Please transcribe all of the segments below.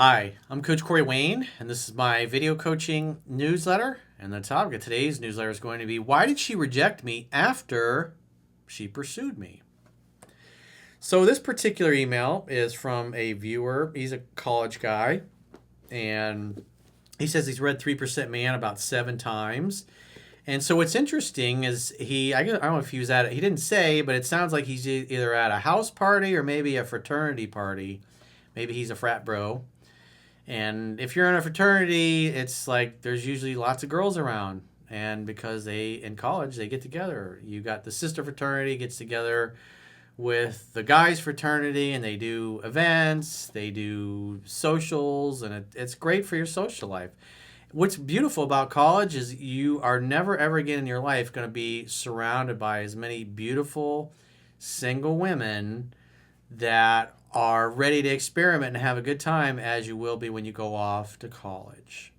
Hi, I'm Coach Corey Wayne, and this is my video coaching newsletter. And the topic of today's newsletter is going to be, why did she reject me after she pursued me? So this particular email is from a viewer. He's a college guy, and he says he's read 3% Man about 7 times. And so what's interesting is I don't know if he was at it, he didn't say, but it sounds like he's either at a house party or maybe a fraternity party. Maybe he's a frat bro. And if you're in a fraternity, it's like there's usually lots of girls around. And because in college, they get together. You got the sister fraternity gets together with the guys fraternity, and they do events, they do socials, and it's great for your social life. What's beautiful about college is you are never ever again in your life going to be surrounded by as many beautiful single women that are ready to experiment and have a good time as you will be when you go off to college.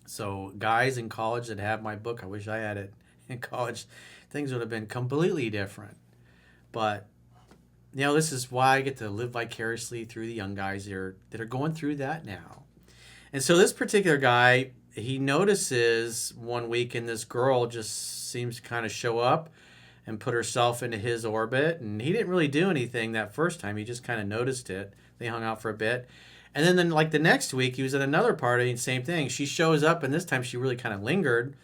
So guys in college that have my book, I wish I had it in college, things would have been completely different. But this is why I get to live vicariously through the young guys that are going through that now. And so this particular guy, he notices one weekend this girl just seems to kind of show up and put herself into his orbit. And he didn't really do anything that first time. He just kind of noticed it. They hung out for a bit. And then like the next week, he was at another party and same thing. She shows up, and this time she really kind of lingered.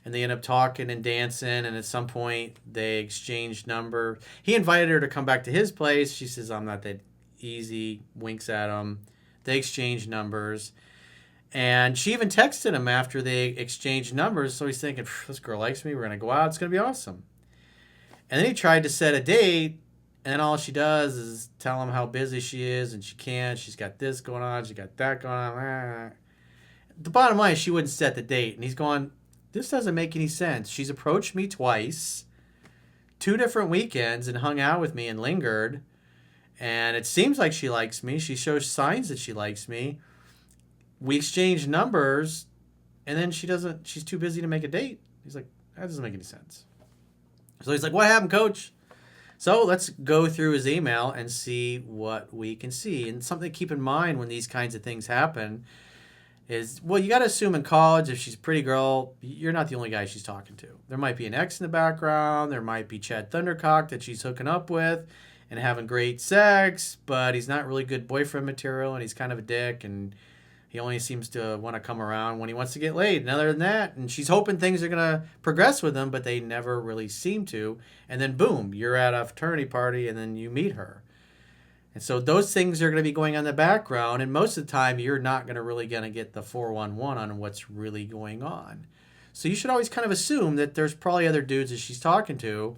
And they end up talking and dancing. And at some point, they exchanged number. He invited her to come back to his place. She says, I'm not that easy. Winks at him. They exchange numbers. And she even texted him after they exchanged numbers. So he's thinking, this girl likes me. We're going to go out. It's going to be awesome. And then he tried to set a date, and then all she does is tell him how busy she is, and she can't. She's got this going on. She got that going on. The bottom line is she wouldn't set the date. And he's going, this doesn't make any sense. She's approached me twice, 2 different weekends, and hung out with me and lingered. And it seems like she likes me. She shows signs that she likes me. We exchange numbers, and then she's too busy to make a date. He's like, that doesn't make any sense. So he's like, what happened, coach? So let's go through his email and see what we can see. And something to keep in mind when these kinds of things happen is, well, you got to assume in college, if she's a pretty girl, you're not the only guy she's talking to. There might be an ex in the background. There might be Chad Thundercock that she's hooking up with and having great sex, but he's not really good boyfriend material, and he's kind of a dick, and he only seems to want to come around when he wants to get laid. And other than that, and she's hoping things are going to progress with him, but they never really seem to. And then boom, you're at a fraternity party, and then you meet her. And so those things are going to be going on in the background, and most of the time you're not going to get the 411 on what's really going on. So you should always kind of assume that there's probably other dudes that she's talking to.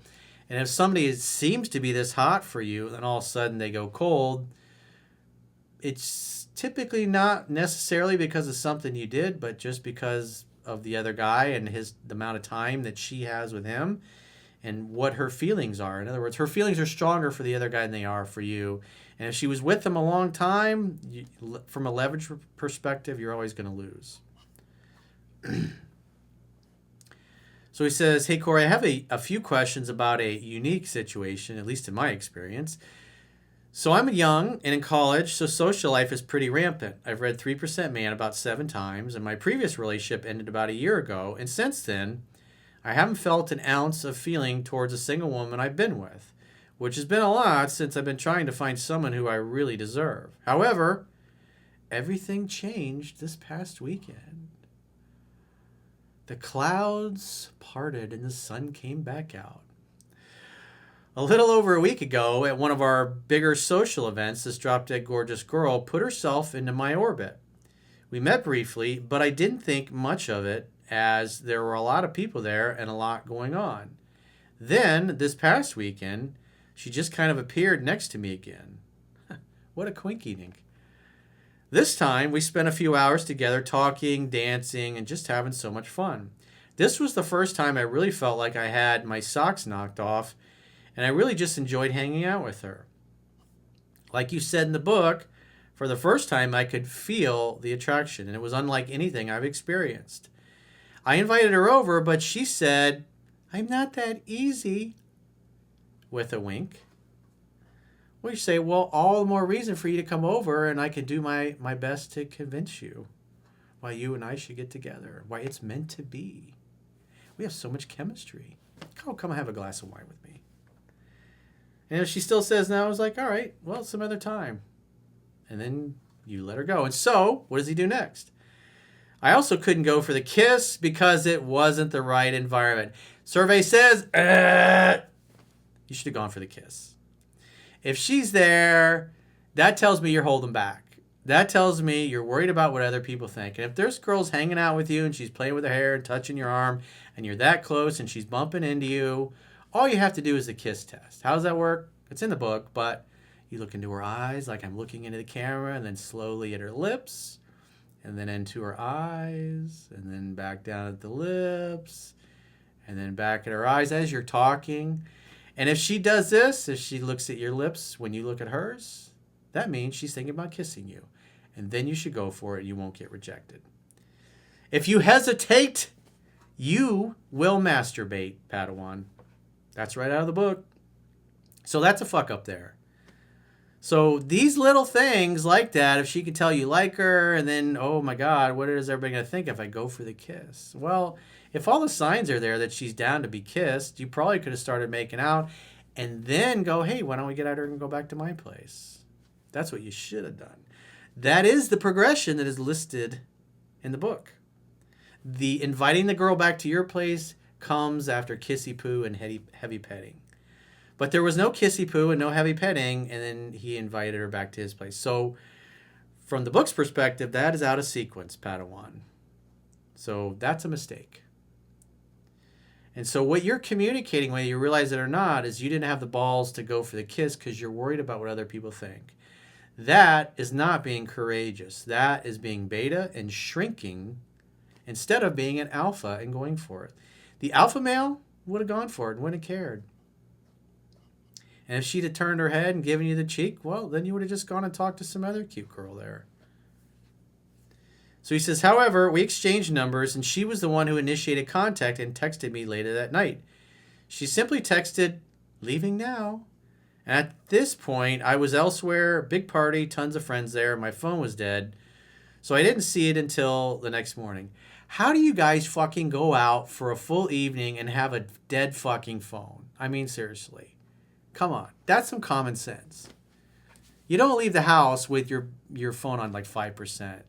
And if somebody seems to be this hot for you, then all of a sudden they go cold, it's typically not necessarily because of something you did, but just because of the other guy and the amount of time that she has with him and what her feelings are. In other words, her feelings are stronger for the other guy than they are for you. And if she was with him a long time, from a leverage perspective, you're always going to lose. So he says, hey, Corey, I have a few questions about a unique situation, at least in my experience. So I'm young and in college, so social life is pretty rampant. I've read 3% Man about 7 times, and my previous relationship ended about a year ago. And since then, I haven't felt an ounce of feeling towards a single woman I've been with, which has been a lot since I've been trying to find someone who I really deserve. However, everything changed this past weekend. The clouds parted and the sun came back out. A little over a week ago, at one of our bigger social events, this drop-dead gorgeous girl put herself into my orbit. We met briefly, but I didn't think much of it as there were a lot of people there and a lot going on. Then, this past weekend, she just kind of appeared next to me again. What a quinky dink. This time, we spent a few hours together talking, dancing, and just having so much fun. This was the first time I really felt like I had my socks knocked off, and I really just enjoyed hanging out with her. Like you said in the book, for the first time I could feel the attraction, and it was unlike anything I've experienced. I invited her over, but she said, I'm not that easy, with a wink. Well, you say, well, all the more reason for you to come over, and I can do my best to convince you why you and I should get together, why it's meant to be. We have so much chemistry. Come have a glass of wine with me. And if she still says no, I was like, all right, well, some other time. And then you let her go. And so, what does he do next? I also couldn't go for the kiss because it wasn't the right environment. Survey says, you should have gone for the kiss. If she's there, that tells me you're holding back. That tells me you're worried about what other people think. And if there's girls hanging out with you and she's playing with her hair and touching your arm and you're that close and she's bumping into you, all you have to do is the kiss test. How does that work? It's in the book, but you look into her eyes like I'm looking into the camera, and then slowly at her lips, and then into her eyes, and then back down at the lips, and then back at her eyes as you're talking. And if she does this, if she looks at your lips when you look at hers, that means she's thinking about kissing you. And then you should go for it. You won't get rejected. If you hesitate, you will masturbate, Padawan. That's right out of the book. So that's a fuck up there. So these little things like that, if she could tell you like her, and then, oh my God, what is everybody going to think if I go for the kiss? Well, if all the signs are there that she's down to be kissed, you probably could have started making out and then go, hey, why don't we get out of here and go back to my place? That's what you should have done. That is the progression that is listed in the book. The inviting the girl back to your place comes after kissy poo and heavy petting. But there was no kissy poo and no heavy petting, and then he invited her back to his place. So from the book's perspective, that is out of sequence, Padawan. So that's a mistake. And so what you're communicating, whether you realize it or not, is you didn't have the balls to go for the kiss because you're worried about what other people think. That is not being courageous. That is being beta and shrinking instead of being an alpha and going for it. The alpha male would have gone for it and wouldn't have cared. And if she'd have turned her head and given you the cheek, well, then you would have just gone and talked to some other cute girl there. So he says, however, we exchanged numbers, and she was the one who initiated contact and texted me later that night. She simply texted, leaving now. And at this point, I was elsewhere, big party, tons of friends there. My phone was dead. So I didn't see it until the next morning. How do you guys fucking go out for a full evening and have a dead fucking phone? I mean, seriously. Come on. That's some common sense. You don't leave the house with your phone on like 5%.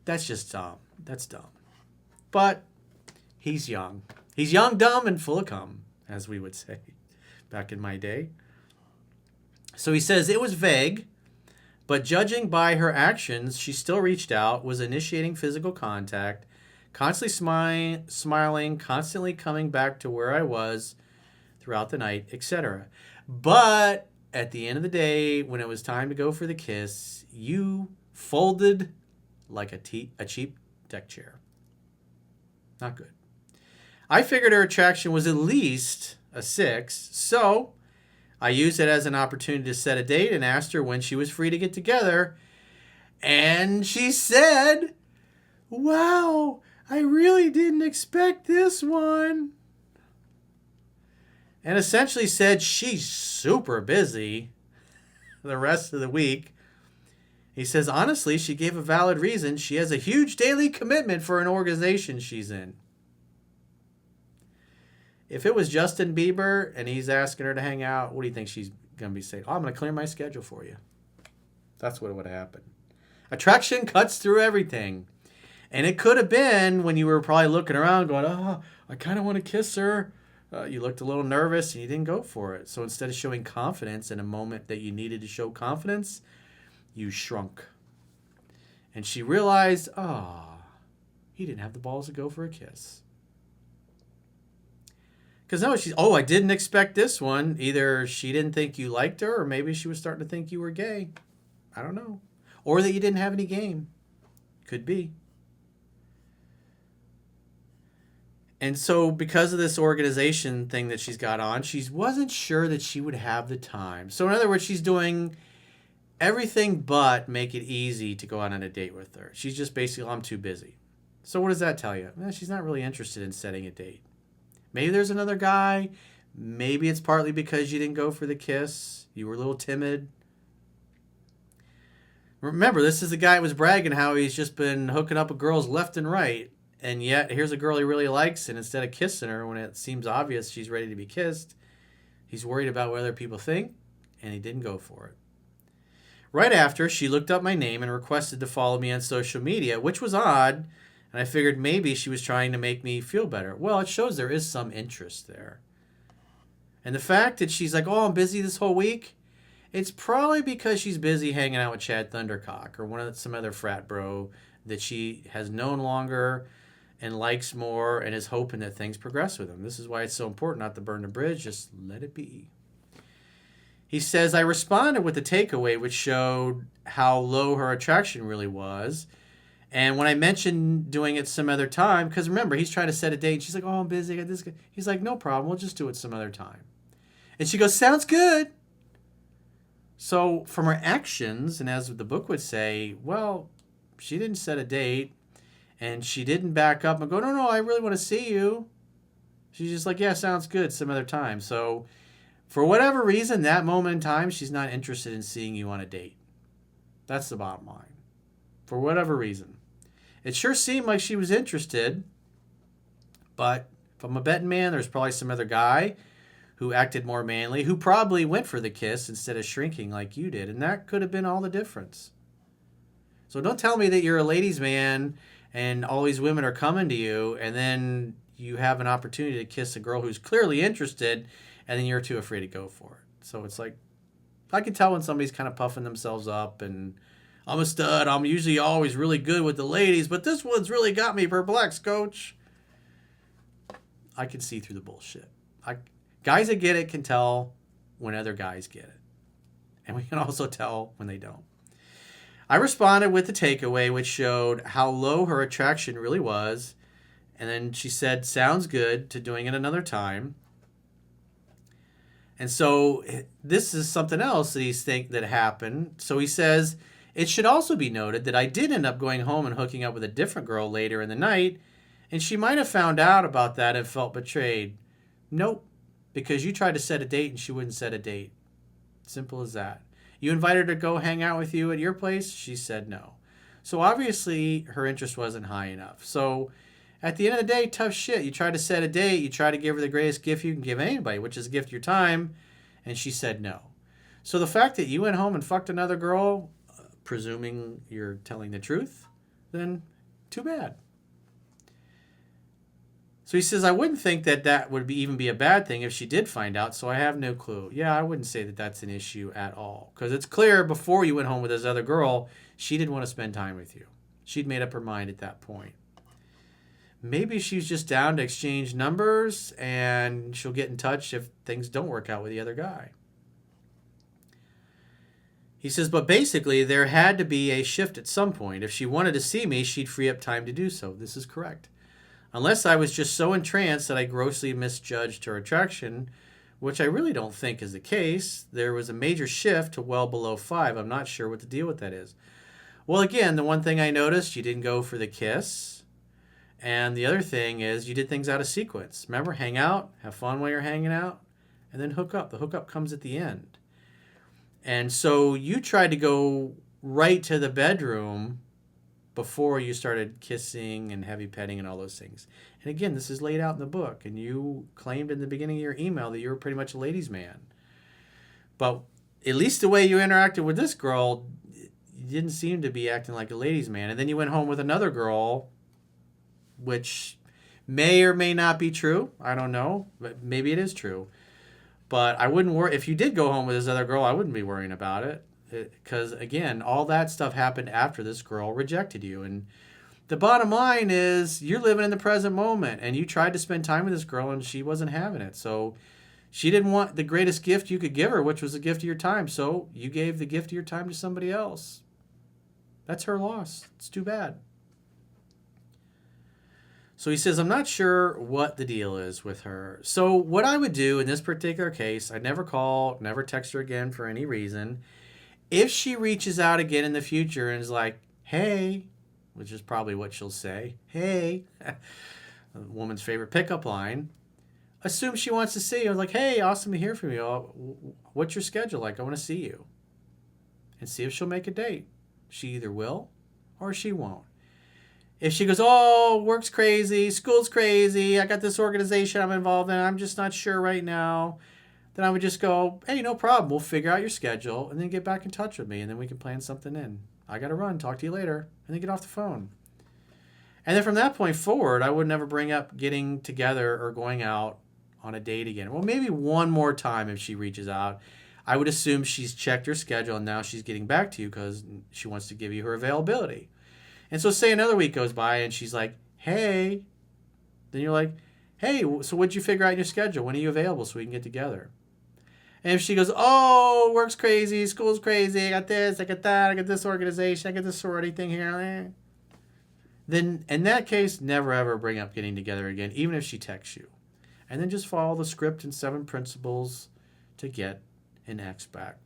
That's just dumb. That's dumb. But he's young. He's young, dumb, and full of cum, as we would say back in my day. So he says it was vague, but judging by her actions, she still reached out, was initiating physical contact, constantly smiling, constantly coming back to where I was throughout the night, etc. But at the end of the day, when it was time to go for the kiss, you folded like a cheap deck chair. Not good. I figured her attraction was at least a 6, so I used it as an opportunity to set a date and asked her when she was free to get together. And she said, wow, I really didn't expect this one. And essentially said she's super busy the rest of the week. He says, honestly, she gave a valid reason. She has a huge daily commitment for an organization she's in. If it was Justin Bieber and he's asking her to hang out, what do you think she's going to be saying? Oh, I'm going to clear my schedule for you. That's what would have happened. Attraction cuts through everything. And it could have been when you were probably looking around going, oh, I kind of want to kiss her. You looked a little nervous and you didn't go for it. So instead of showing confidence in a moment that you needed to show confidence, you shrunk. And she realized, he didn't have the balls to go for a kiss. Because no, I didn't expect this one. Either she didn't think you liked her, or maybe she was starting to think you were gay. I don't know. Or that you didn't have any game. Could be. And so because of this organization thing that she's got on, she wasn't sure that she would have the time. So in other words, she's doing everything but make it easy to go out on a date with her. She's just basically, I'm too busy. So what does that tell you? She's not really interested in setting a date. Maybe there's another guy. Maybe it's partly because you didn't go for the kiss. You were a little timid. Remember, this is the guy who was bragging how he's just been hooking up with girls left and right. And yet, here's a girl he really likes, and instead of kissing her when it seems obvious she's ready to be kissed, he's worried about what other people think, and he didn't go for it. Right after, she looked up my name and requested to follow me on social media, which was odd, and I figured maybe she was trying to make me feel better. Well, it shows there is some interest there. And the fact that she's like, oh, I'm busy this whole week, it's probably because she's busy hanging out with Chad Thundercock or some other frat bro that she has known longer and likes more and is hoping that things progress with him. This is why it's so important not to burn the bridge. Just let it be. He says, I responded with the takeaway, which showed how low her attraction really was. And when I mentioned doing it some other time, because remember, he's trying to set a date. And she's like, oh, I'm busy. I got this. He's like, no problem. We'll just do it some other time. And she goes, sounds good. So from her actions, and as the book would say, well, she didn't set a date. And she didn't back up and go, no, I really want to see you. She's just like, yeah, sounds good, some other time. So for whatever reason, that moment in time, she's not interested in seeing you on a date. That's the bottom line. For whatever reason. It sure seemed like she was interested, but if I'm a betting man, there's probably some other guy who acted more manly, who probably went for the kiss instead of shrinking like you did. And that could have been all the difference. So don't tell me that you're a ladies' man and all these women are coming to you, and then you have an opportunity to kiss a girl who's clearly interested, and then you're too afraid to go for it. So it's like, I can tell when somebody's kind of puffing themselves up, and I'm a stud, I'm usually always really good with the ladies, but this one's really got me perplexed, coach. I can see through the bullshit. Guys that get it can tell when other guys get it. And we can also tell when they don't. I responded with the takeaway, which showed how low her attraction really was. And then she said, sounds good, to doing it another time. And so this is something else that he's think that happened. So he says, it should also be noted that I did end up going home and hooking up with a different girl later in the night. And she might have found out about that and felt betrayed. Nope, because you tried to set a date and she wouldn't set a date. Simple as that. You invited her to go hang out with you at your place. She said no. So obviously her interest wasn't high enough. So at the end of the day, tough shit. You try to set a date. You try to give her the greatest gift you can give anybody, which is a gift of your time. And she said no. So the fact that you went home and fucked another girl, presuming you're telling the truth, then too bad. So he says, I wouldn't think that that would even be a bad thing if she did find out, so I have no clue. Yeah, I wouldn't say that that's an issue at all. Because it's clear before you went home with this other girl, she didn't want to spend time with you. She'd made up her mind at that point. Maybe she's just down to exchange numbers, and she'll get in touch if things don't work out with the other guy. He says, but basically, there had to be a shift at some point. If she wanted to see me, she'd free up time to do so. This is correct. Unless I was just so entranced that I grossly misjudged her attraction, which I really don't think is the case. There was a major shift to well below 5. I'm not sure what the deal with that is. Well, again, the one thing I noticed, you didn't go for the kiss. And the other thing is you did things out of sequence. Remember, hang out, have fun while you're hanging out, and then hook up. The hookup comes at the end. And so you tried to go right to the bedroom before you started kissing and heavy petting and all those things. And again, this is laid out in the book, and you claimed in the beginning of your email that you were pretty much a ladies' man. But at least the way you interacted with this girl, you didn't seem to be acting like a ladies' man. And then you went home with another girl, which may or may not be true. I don't know, but maybe it is true. But I wouldn't worry. If you did go home with this other girl, I wouldn't be worrying about it. Because, again, all that stuff happened after this girl rejected you. And the bottom line is you're living in the present moment. And you tried to spend time with this girl, and she wasn't having it. So she didn't want the greatest gift you could give her, which was a gift of your time. So you gave the gift of your time to somebody else. That's her loss. It's too bad. So he says, I'm not sure what the deal is with her. So what I would do in this particular case, I'd never call, never text her again for any reason. If she reaches out again in the future and is like, hey, which is probably what she'll say, hey, a woman's favorite pickup line, assume she wants to see you. Like, hey, awesome to hear from you. What's your schedule like? I want to see you. And see if she'll make a date. She either will or she won't. If she goes, oh, work's crazy, school's crazy, I got this organization I'm involved in, I'm just not sure right now, then I would just go, hey, no problem. We'll figure out your schedule and then get back in touch with me and then we can plan something in. I got to run. Talk to you later. And then get off the phone. And then from that point forward, I would never bring up getting together or going out on a date again. Well, maybe one more time if she reaches out. I would assume she's checked her schedule and now she's getting back to you because she wants to give you her availability. And so say another week goes by and she's like, hey. Then you're like, hey, so what'd you figure out in your schedule? When are you available so we can get together? And if she goes, oh, work's crazy, school's crazy, I got this, I got that, I got this organization, I got this sorority thing here. Then in that case, never ever bring up getting together again, even if she texts you. And then just follow the script and 7 principles to get an ex back.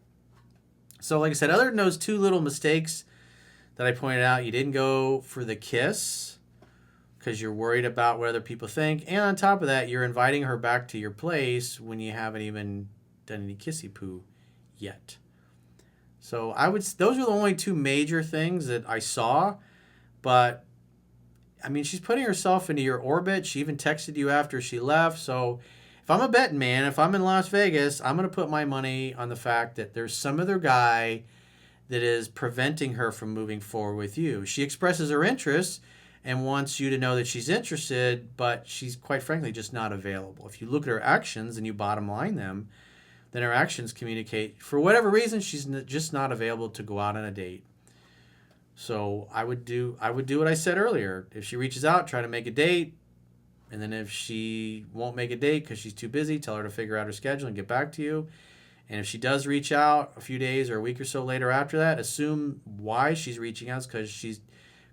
So like I said, other than those 2 little mistakes that I pointed out, you didn't go for the kiss because you're worried about what other people think. And on top of that, you're inviting her back to your place when you haven't even done any kissy poo yet. So those are the only 2 major things that I saw. But I mean, she's putting herself into your orbit. She even texted you after she left. So if I'm a betting man, if I'm in Las Vegas, I'm going to put my money on the fact that there's some other guy that is preventing her from moving forward with you. She expresses her interest and wants you to know that she's interested, but she's quite frankly just not available. If you look at her actions and you bottom line them, then her actions communicate, for whatever reason, she's just not available to go out on a date. So I would do what I said earlier. If she reaches out, try to make a date. And then if she won't make a date because she's too busy, tell her to figure out her schedule and get back to you. And if she does reach out a few days or a week or so later after that, assume why she's reaching out is because she's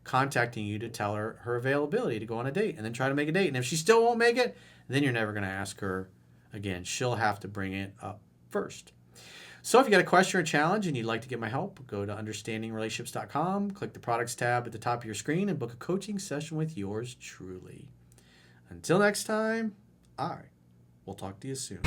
contacting you to tell her her availability to go on a date, and then try to make a date. And if she still won't make it, then you're never going to ask her again. She'll have to bring it up first. So if you got a question or a challenge and you'd like to get my help, go to understandingrelationships.com, click the products tab at the top of your screen, and book a coaching session with yours truly. Until next time, I will talk to you soon.